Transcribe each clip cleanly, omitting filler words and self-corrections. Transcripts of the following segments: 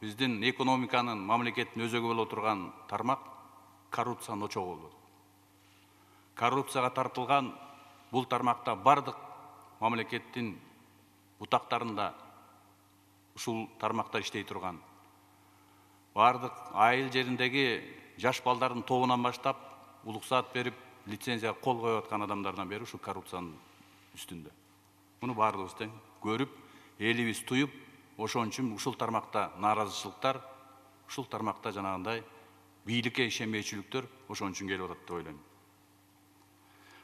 биздин экономиканын, мамлекеттин өзөгү боло турган тармак коррупциянын очогу болот. Коррупцияга тартылган бул тармакта бардык мамлекеттин бутактарында ушул тармакта иштей турган. Бардык айыл жериндеги жаш балдардын тобунан баштап улуксаат берип, лицензияга кол коюп аткан адамдардан бери ушул коррупциянын үстүндө. Муну баардыгыбыз тең көрүп, элибиз туюп, ошон үчүн ушул тармакта нааразычылыктар, ушул тармакта жанагындай бийликке ишенбейчиликтер ошон үчүн келип атат деп ойлойм.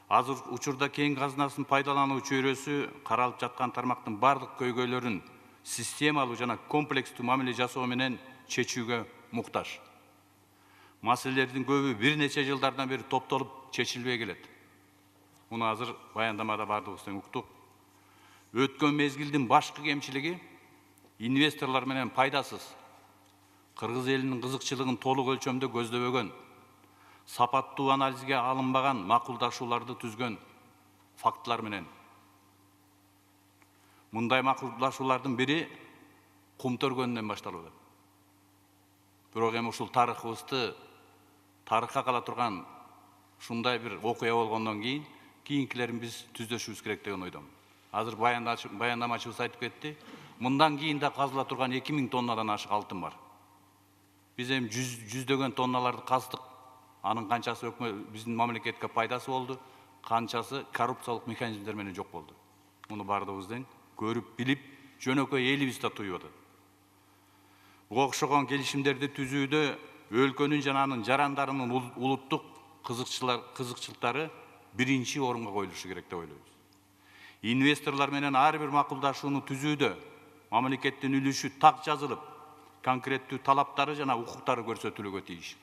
Азыр учурда кен казынасын пайдалануу чөйрөсү каралып жаткан тармактын бардык көйгөйлөрүн системалуу жана комплекстүү мамиле жасоо менен чечүүгө муктаж. Маселелердин көбү бир нече жылдардан бери топтолуп чечилбей келет. Муну азыр баяндамада бардыгыбыз тең уктук. Өткөн мезгилдин башкы кемчилиги инвесторлор менен пайдасыз, кыргыз элинин кызыкчылыгын толук өлчөмдө көздөбөгөн, сапаттуу анализге алынбаган макулдашууларды түзгөн фактылар менен. Мындай макулдашуулардын бири кум төргөнүнөн башталып атат. Бирок эми ушул тарыхыбызды тарыхка кала турган ушундай бир окуя болгондон кийинкилерин биз түздөшүбүз керек деген ойдомун. Азыр баяндамачыбыз айтып кетти. Мындан кийин да казыла турган 2000 тоннадан ашык алтын бар. Биз эми жүздөгөн тонналарды каздык. Анын канчасы биздин мамлекетке пайдасы болду, канчасы коррупциялык механизмдер менен жок болду. Муну бардыгыбыз көрүп, билип, жөнөкөй элибиз да туюп атат. Буга окшогон келишимдерди түзүүдө өлкөнүн жана анын жарандарынын улуттук кызыкчылыктары биринчи орунга коюлушу керек деп ойлойбуз. Инвесторлор менен ар бир макулдашууну түзүүдө мамлекеттин үлүшү так жазылып, конкреттүү талаптары жана укуктары көрсөтүлүүгө тийиш.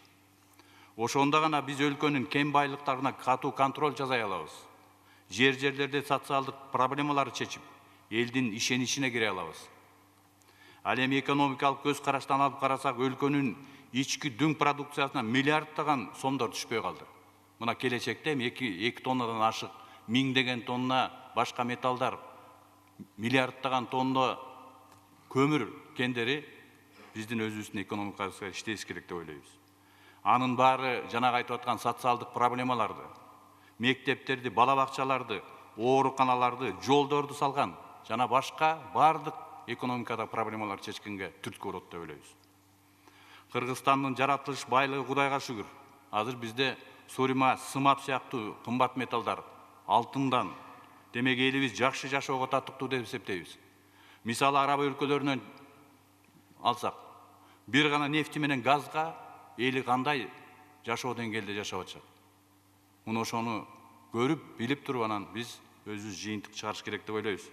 Ошондо гана биз өлкөнүн кен байлыктарына катуу контроль жасай алабыз. Жерлерде социалдык проблемаларды чечип, элдин ишеничине кире алабыз. Ал эми экономикалык көз караштан алып карасак, өлкөнүн ички дүң продукциясына миллиарддаган сомдор түшпөй калды. Мына келечекте 2 тоннадан ашык, миңдеген тонна башка металлдар, миллиарддаган тонна көмүр кендери биздин өзүбүздүн экономикабызга иштеш керек деп ойлойбуз. Анын баары жанагы айтып аткан социалдык проблемаларды, мектептерди, бала бакчаларды, ооруканаларды, жолдорду салган жана башка бардык экономикада проблемалар чечкенге түрткү болот деп ойлойбуз. Кыргызстандын жаратылыш байлыгы Кудайга шүгүр. Азыр бизде сурима, сымап сыяктуу кымбат металлдар, алтындан, демек элибиз жакшы жашоого татыктуу деп эсептейбиз. Мисалы араб өлкөлөрүнөн алсак, бир гана нефти менен газга эли кандай жашоо деңгээлде жашап атышат. Муну ошону көрүп, билип туруп анан биз өзүбүз жыйынтык чыгарыш керек деп ойлойбуз.